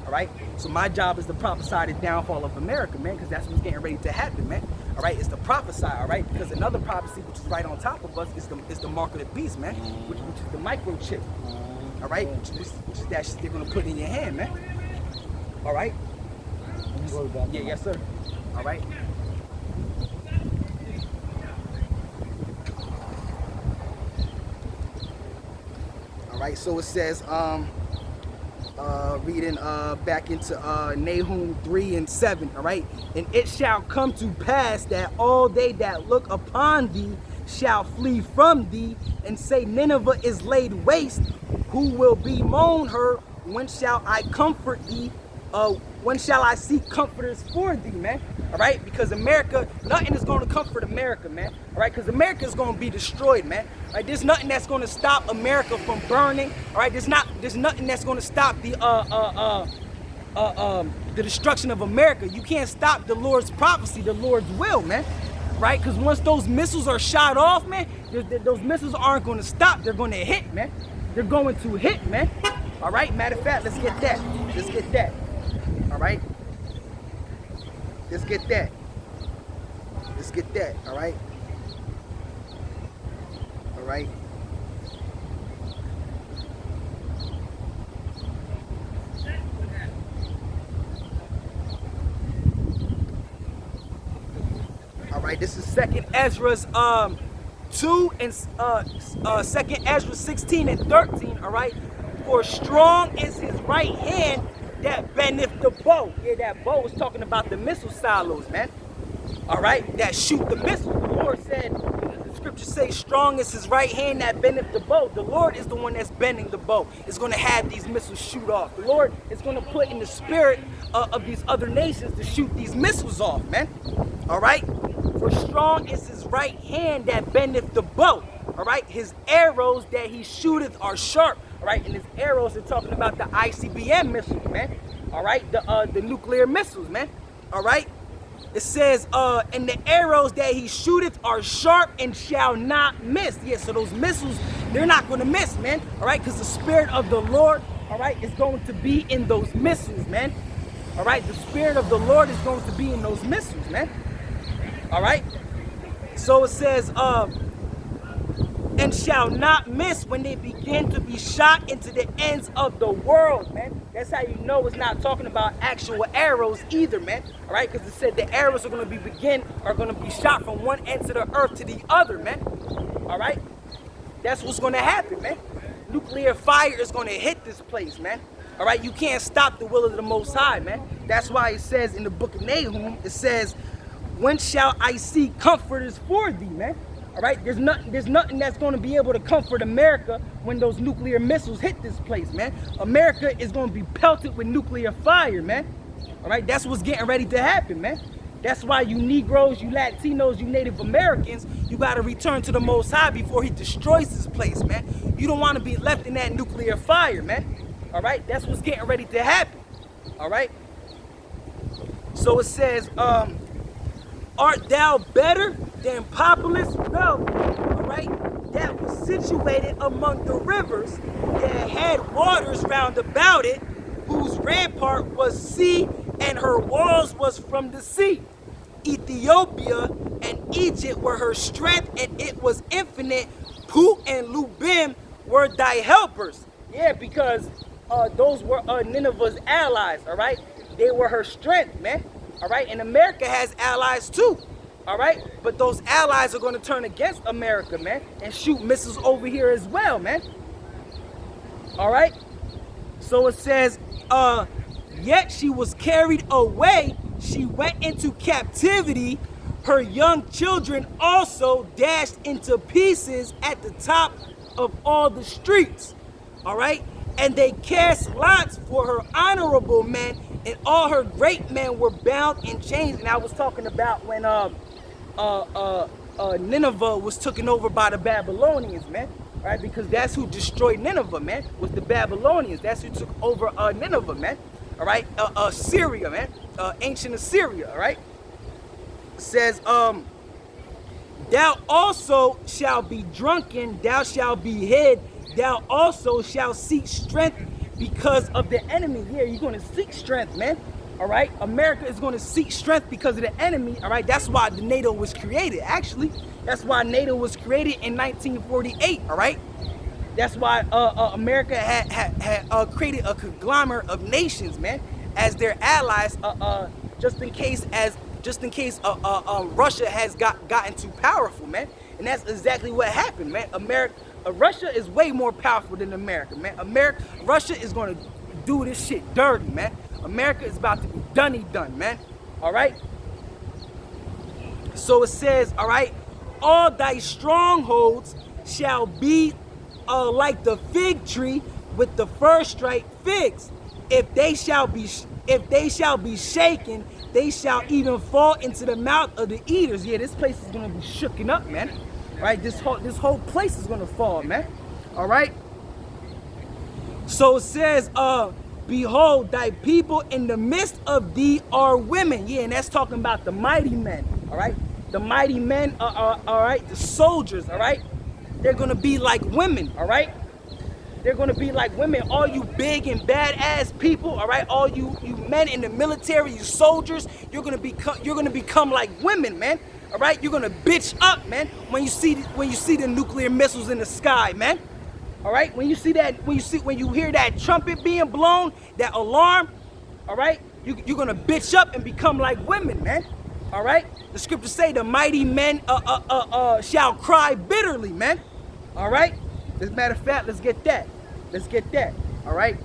All right, so my job is to prophesy the downfall of America, man, because that's what's getting ready to happen, man. All right, it's to prophesy, all right, because another prophecy which is right on top of us is the mark of the beast, man, which is the microchip, all right, which is that shit they're going to put in your hand, man. All right. Yeah, yes, sir. All right. All right, so it says, reading back into Nahum 3 and 7, all right? And it shall come to pass that all they that look upon thee shall flee from thee, and say, Nineveh is laid waste. Who will bemoan her? When shall I comfort thee? when shall I seek comforters for thee, man? All right, because America, nothing is going to comfort America, man. All right, because America is going to be destroyed, man. All right, there's nothing that's going to stop America from burning. All right, there's nothing that's going to stop the destruction of America. You can't stop the Lord's prophecy, the Lord's will, man. Right? Because once those missiles are shot off, man, those missiles aren't going to stop. They're going to hit, man. They're going to hit, man. All right. Matter of fact, let's get that. Let's get that. All right. Let's get that. Let's get that. All right. All right. All right, this is Second Ezra's 2 and Second Ezra 16 and 13. All right, for strong is his right hand that bendeth the bow. Yeah, that bow is talking about the missile silos, man. All right, that shoot the missiles. The Lord said, the scripture says, strong is his right hand that bendeth the bow. The Lord is the one that's bending the bow. It's going to have these missiles shoot off. The Lord is going to put in the spirit of these other nations to shoot these missiles off, man. All right. For strong is his right hand that bendeth the bow. All right, his arrows that he shooteth are sharp. All right, and his arrows are talking about the ICBM missiles, man. All right, the nuclear missiles, man. All right, it says, and the arrows that he shooteth are sharp and shall not miss. Yeah, so those missiles, they're not going to miss, man. All right, because the spirit of the Lord, all right, is going to be in those missiles, man. All right, the spirit of the Lord is going to be in those missiles, man. All right, so it says, and shall not miss when they begin to be shot into the ends of the world, man. That's how you know it's not talking about actual arrows either, man. All right, because it said the arrows are going to be shot from one end of the earth to the other, man. All right, that's what's going to happen, man. Nuclear fire is going to hit this place, man. All right, you can't stop the will of the Most High, man. That's why it says in the book of Nahum, it says, when shall I see comforters for thee, man? All right, there's nothing that's going to be able to comfort America when those nuclear missiles hit this place, man. America is going to be pelted with nuclear fire, man. All right, that's what's getting ready to happen, man. That's why you Negroes, you Latinos, you Native Americans, you got to return to the Most High before he destroys this place, man. You don't want to be left in that nuclear fire, man. All right, that's what's getting ready to happen. All right. So it says, art thou better than populous wealth, all right, that was situated among the rivers, that had waters round about it, whose rampart was sea, and her walls was from the sea. Ethiopia and Egypt were her strength, and it was infinite. Put and Lubim were thy helpers. Yeah, because those were Nineveh's allies, all right? They were her strength, man. All right, and America has allies too, all right? But those allies are going to turn against America, man, and shoot missiles over here as well, man. All right? So it says, yet she was carried away. She went into captivity. Her young children also dashed into pieces at the top of all the streets, all right? And they cast lots for her honorable men, and all her great men were bound in chains. And I was talking about when Nineveh was taken over by the Babylonians, man. Right? Because that's who destroyed Nineveh, man, was the Babylonians. That's who took over Nineveh, man. All right? Syria, man. Ancient Assyria, all right? It says, thou also shalt be drunken, thou shalt be hid, thou also shalt seek strength because of the enemy. Yeah, you're going to seek strength, man. All right? America is going to seek strength because of the enemy. All right? That's why the NATO was created, actually. That's why NATO was created in 1948, all right? That's why America had created a conglomerate of nations, man, as their allies, just in case Russia has gotten too powerful, man. And that's exactly what happened, man. Russia is way more powerful than America, man. Russia is going to do this shit dirty, man. America is about to be done, man. All right? So it says, all right, all thy strongholds shall be like the fig tree with the first striped figs. If they shall be If they shall be shaken, they shall even fall into the mouth of the eaters. Yeah, this place is gonna be shooken up, man. All right, this whole place is gonna fall, man. All right. So it says, behold, thy people in the midst of thee are women. Yeah, and that's talking about the mighty men. All right, the mighty men are all right. The soldiers, all right. They're gonna be like women, all right. They're gonna be like women. All you big and badass people, all right. All you men in the military, you soldiers, you're gonna become like women, man. All right. You're gonna bitch up, man, when you see the nuclear missiles in the sky, man. All right. When you hear that trumpet being blown, that alarm, all right. You're gonna bitch up and become like women, man. All right. The scriptures say the mighty men shall cry bitterly, man. All right. As a matter of fact, let's get that. Let's get that. All right.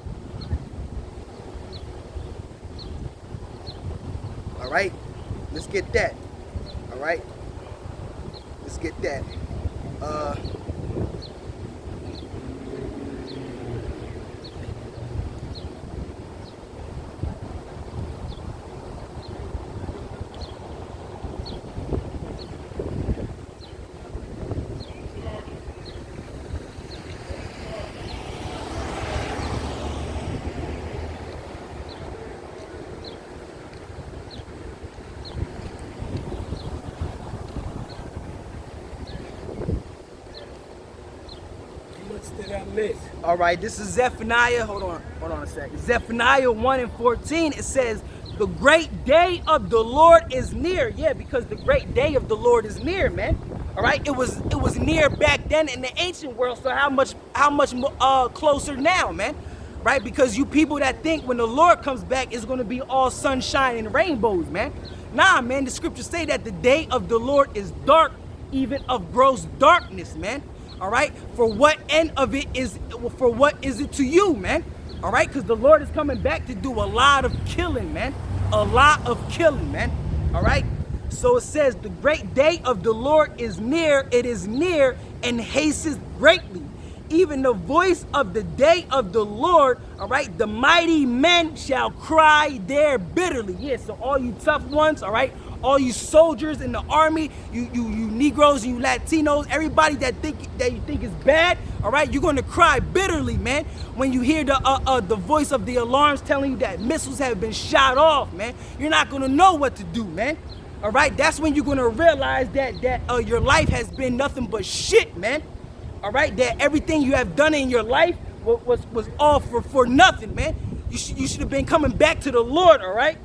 All right. Let's get that. All right. Let's get that. Did I miss? All right, this is Zephaniah. Hold on a second. Zephaniah 1:14. It says, "The great day of the Lord is near." Yeah, because the great day of the Lord is near, man. All right, it was near back then in the ancient world. So how much closer now, man? Right? Because you people that think when the Lord comes back it's going to be all sunshine and rainbows, man. Nah, man. The scriptures say that the day of the Lord is dark, even of gross darkness, man. All right, for what end of it is, for what is it to you, man? All right, because the Lord is coming back to do a lot of killing, man. A lot of killing, man. All right, so it says the great day of the Lord is near. It is near and hasteth greatly. Even the voice of the day of the Lord, all right, the mighty men shall cry there bitterly. Yeah, so all you tough ones, all right, all you soldiers in the army, you Negroes, you Latinos, everybody that you think is bad, all right, you're gonna cry bitterly, man, when you hear the voice of the alarms telling you that missiles have been shot off, man. You're not gonna know what to do, man. All right, that's when you're gonna realize that your life has been nothing but shit, man. All right, that everything you have done in your life was all for nothing, man. You should have been coming back to the Lord, all right?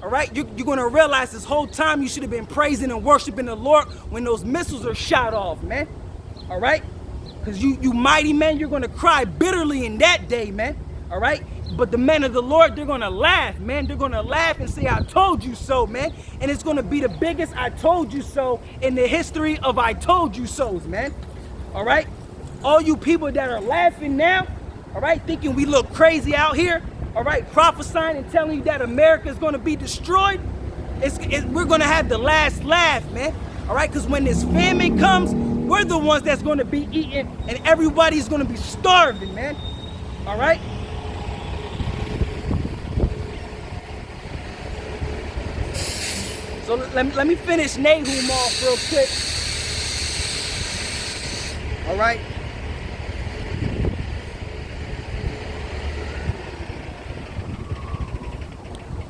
All right, you're going to realize this whole time you should have been praising and worshiping the Lord when those missiles are shot off, man. All right? Because you mighty men, you're going to cry bitterly in that day, man. All right? But the men of the Lord, they're going to laugh, man. They're going to laugh and say, I told you so, man. And it's going to be the biggest I told you so in the history of I told you so's, man. All right? All you people that are laughing now, all right, thinking we look crazy out here, all right, prophesying and telling you that America is going to be destroyed, we're going to have the last laugh, man. All right, because when this famine comes, we're the ones that's going to be eating and everybody's going to be starving, man. All right? So let me finish Nahum off real quick. All right?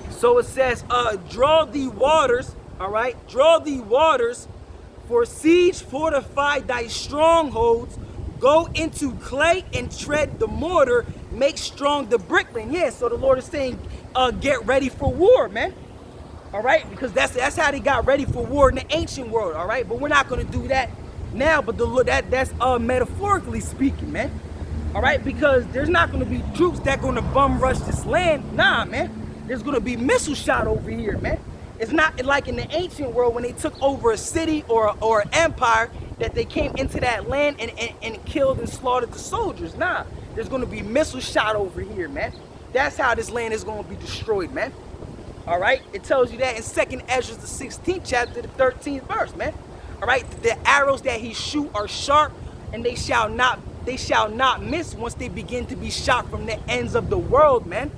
So it says, draw thee waters, all right? Draw thee waters, for siege fortify thy strongholds. Go into clay and tread the mortar, make strong the bricklaying. Yeah, so the Lord is saying, get ready for war, man. All right, because that's how they got ready for war in the ancient world, all right? But we're not going to do that now, but that's metaphorically speaking, man. All right, because there's not going to be troops that going to bum rush this land. Nah, man. There's going to be missile shot over here, man. It's not like in the ancient world when they took over a city or an empire that they came into that land and killed and slaughtered the soldiers. Nah, there's going to be missile shot over here, man. That's how this land is going to be destroyed, man. All right? It tells you that in 2nd Ezra, the 16th chapter, the 13th verse, man. All right? The arrows that he shoot are sharp, and they shall not miss once they begin to be shot from the ends of the world, man.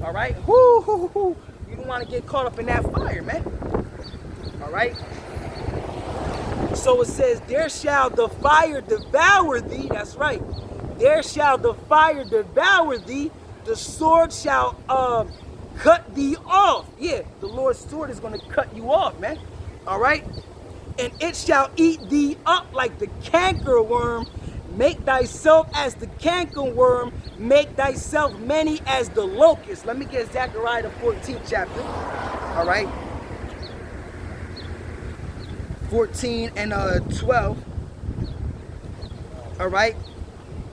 All right? Whoo, hoo, hoo. You don't want to get caught up in that fire, man. All right? So it says, there shall the fire devour thee. That's right. There shall the fire devour thee. The sword shall cut thee off. Yeah, the Lord's sword is going to cut you off, man. All right? And it shall eat thee up like the cankerworm. Make thyself as the cankerworm. Make thyself many as the locust. Let me get Zechariah the 14th chapter. All right? 14 and 12. All right?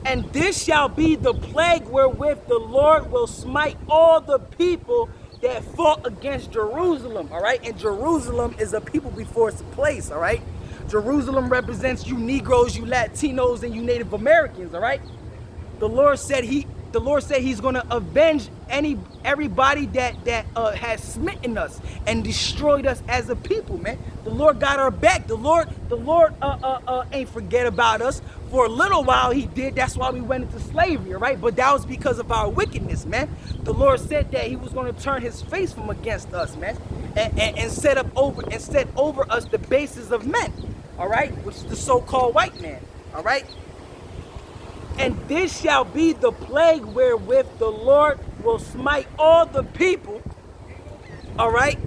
And this shall be the plague wherewith the Lord will smite all the people that fought against Jerusalem. All right? And Jerusalem is a people before it's a place. All right? Jerusalem represents you Negroes, you Latinos, and you Native Americans. All right? The Lord said he's going to avenge everybody that has smitten us and destroyed us as a people, man. The Lord got our back. The Lord ain't forget about us. For a little while he did. That's why we went into slavery, all right? But that was because of our wickedness, man. The Lord said that he was going to turn his face from against us, man, and set over us the bases of men, all right, which is the so-called white man, all right? And this shall be the plague wherewith the Lord will smite all the people, all right,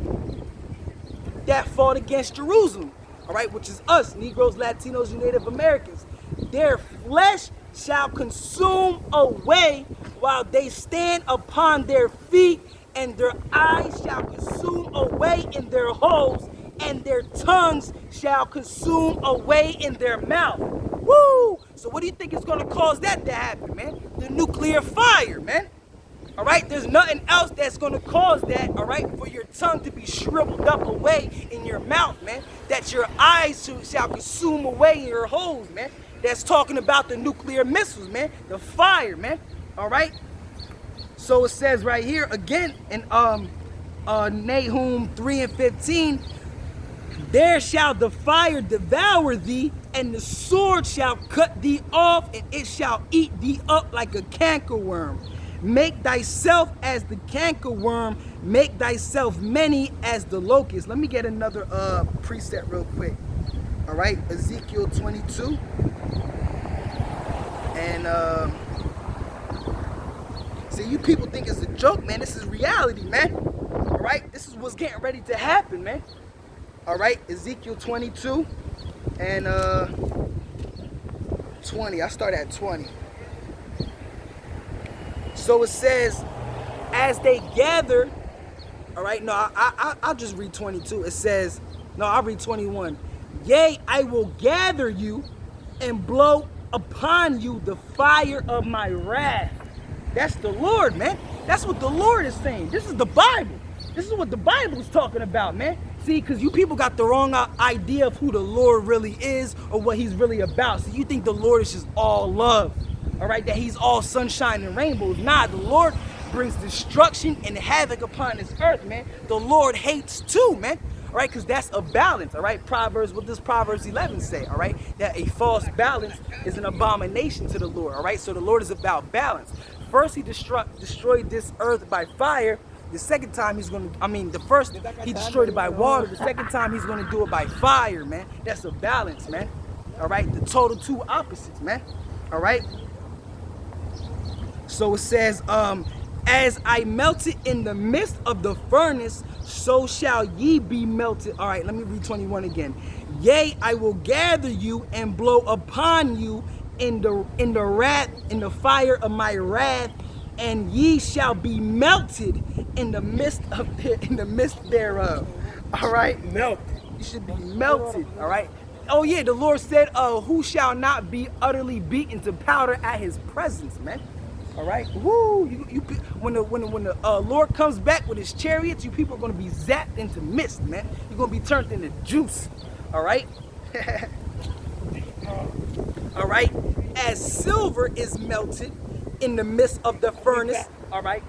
that fought against Jerusalem, all right, which is us, Negroes, Latinos, and Native Americans. Their flesh shall consume away while they stand upon their feet, and their eyes shall consume away in their holes, and their tongues shall consume away in their mouth. Woo! So what do you think is going to cause that to happen, man? The nuclear fire, man. All right? There's nothing else that's going to cause that, all right, for your tongue to be shriveled up away in your mouth, man. That your eyes shall consume away in your holes, man. That's talking about the nuclear missiles, man. The fire, man. All right? So it says right here again in Nahum 3 and 15, there shall the fire devour thee, and the sword shall cut thee off, and it shall eat thee up like a cankerworm. Make thyself as the cankerworm, make thyself many as the locust. Let me get another precept real quick. All right, Ezekiel 22. And see, you people think it's a joke, man. This is reality, man. All right, this is what's getting ready to happen, man. All right, Ezekiel 22 and 20. I start at 20. So it says, as they gather, all right, no, I'll just read 22. It says, no, I'll read 21. Yea, I will gather you and blow upon you the fire of my wrath. That's the Lord, man. That's what the Lord is saying. This is the Bible. This is what the Bible is talking about, man. See, because you people got the wrong idea of who the Lord really is or what he's really about. So you think the Lord is just all love, all right, that he's all sunshine and rainbows. Nah, the Lord brings destruction and havoc upon this earth, man. The Lord hates too, man. All right, because that's a balance, all right? What does Proverbs 11 say, all right? That a false balance is an abomination to the Lord, all right? So the Lord is about balance. First, he destroyed this earth by fire. The second time the first he destroyed it by water. The second time he's going to do it by fire, man. That's a balance, man. All right, the total two opposites, man. All right. So it says, as I melted in the midst of the furnace, so shall ye be melted. All right, let me read 21 again. Yea, I will gather you and blow upon you in the fire of my wrath, and ye shall be melted in the midst thereof. All right, Melt. you should be melted. All right. Oh yeah, the Lord said, who shall not be utterly beaten to powder at his presence, man. All right. Woo! When the Lord comes back with his chariots, you people are gonna be zapped into mist, man. You're gonna be turned into juice. All right. All right. As silver is melted in the midst of the furnace. All right.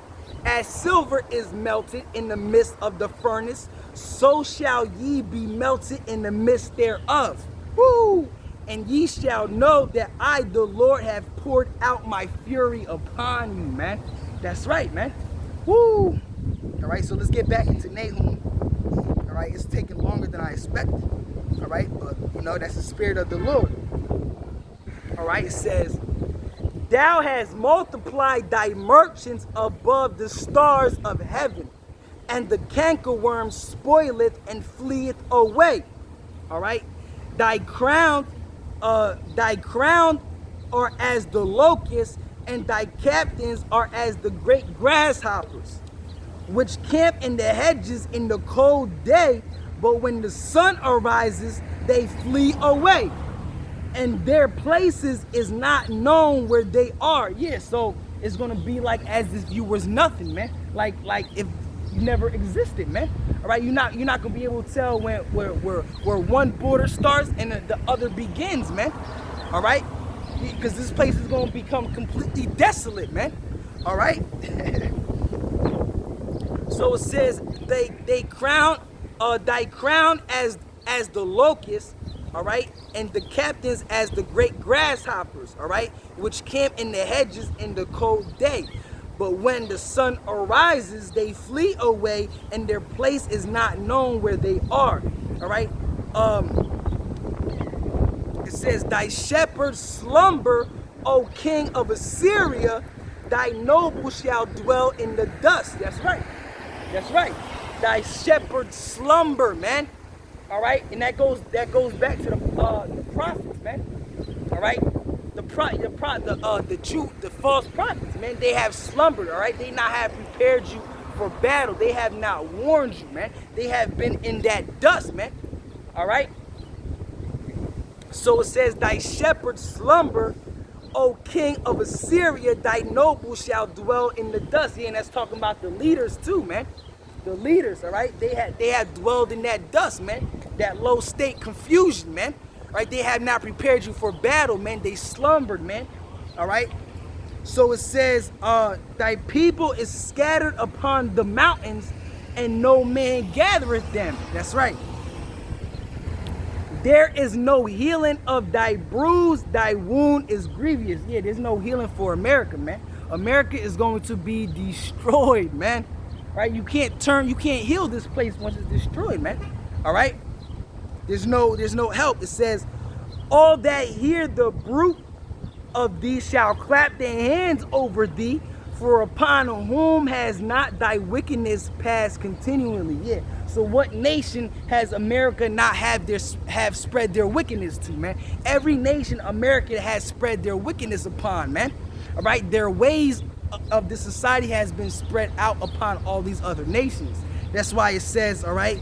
As silver is melted in the midst of the furnace, so shall ye be melted in the midst thereof. Woo! And ye shall know that I, the Lord, have poured out my fury upon you, man. That's right, man. Woo! All right, so let's get back into Nahum. All right, it's taking longer than I expected. All right, but you know, that's the spirit of the Lord. All right, it says, thou hast multiplied thy merchants above the stars of heaven, and the cankerworm spoileth and fleeth away. All right, thy crown are as the locusts, and thy captains are as the great grasshoppers, which camp in the hedges in the cold day, but when the sun arises, they flee away, and their places is not known where they are. Yeah, so it's gonna be like as if you was nothing, man. Like if you never existed, man. All right, you're not gonna be able to tell where one border starts and the other begins, man. All right, because this place is gonna become completely desolate, man. All right. So it says they crown thy crown as the locust, all right, and the captains as the great grasshoppers, all right, which camp in the hedges in the cold day. But when the sun arises, they flee away, and their place is not known where they are. All right. It says, thy shepherds slumber, O king of Assyria, thy nobles shall dwell in the dust. That's right. That's right. Thy shepherds slumber, man. All right, and that goes back to the prophets, man. All right, the false prophets, man. They have slumbered. All right, they not have prepared you for battle. They have not warned you, man. They have been in that dust, man. All right. So it says, thy shepherds slumber, O king of Assyria, thy nobles shall dwell in the dust. Yeah, and that's talking about the leaders too, man. The leaders, all right, they had dwelled in that dust, man. That low state confusion, man. All right, they have not prepared you for battle, man. They slumbered, man. All right. So it says, thy people is scattered upon the mountains, and no man gathereth them. That's right. There is no healing of thy bruise, thy wound is grievous. Yeah, there's no healing for America, man. America is going to be destroyed, man. Right? You can't heal this place once it's destroyed, man. All right? There's no help. It says, all that hear the bruit of thee shall clap their hands over thee, for upon whom has not thy wickedness passed continually? Yeah. So what nation has America not have spread their wickedness to, man? Every nation America has spread their wickedness upon, man. All right? Their ways of the society has been spread out upon all these other nations. That's why it says, all right,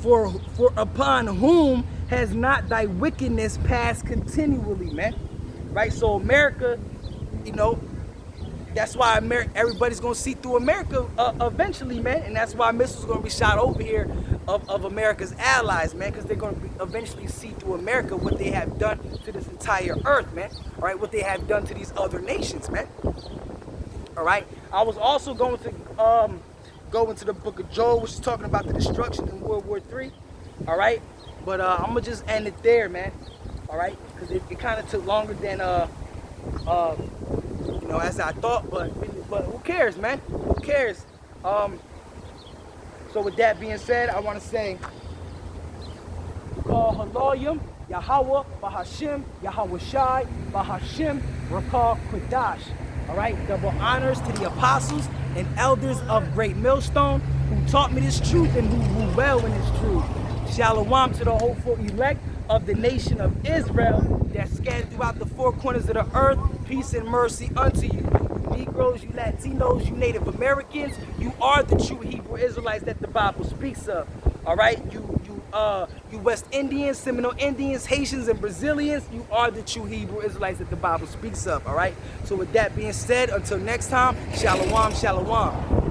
for upon whom has not thy wickedness passed continually, man. Right? So America, you know, that's why everybody's gonna see through America eventually, man, and that's why missiles are gonna be shot over here of America's allies, man, because they're gonna eventually see through America what they have done to this entire earth, man. All right, what they have done to these other nations, man. All right. I was also going to go into the book of Joel, which is talking about the destruction in World War III. All right, but I'm gonna just end it there, man. All right, because it kind of took longer than you know, as I thought, but who cares, man? Who cares? So with that being said, I want to say, Haloyim, Yahweh, Bahashim, Yahweh Shai, Bahashim, Rakal Quadash. All right, double honors to the apostles and elders of Great Millstone who taught me this truth and who rule well in this truth. Shalom to the hopeful elect of the nation of Israel that scattered throughout the four corners of the earth. Peace and mercy unto you. You Negroes, you Latinos, you Native Americans, you are the true Hebrew Israelites that the Bible speaks of. All right, you West Indians, Seminole Indians, Haitians, and Brazilians, you are the true Hebrew Israelites that the Bible speaks of. All right. So with that being said, until next time, shalom, shalom.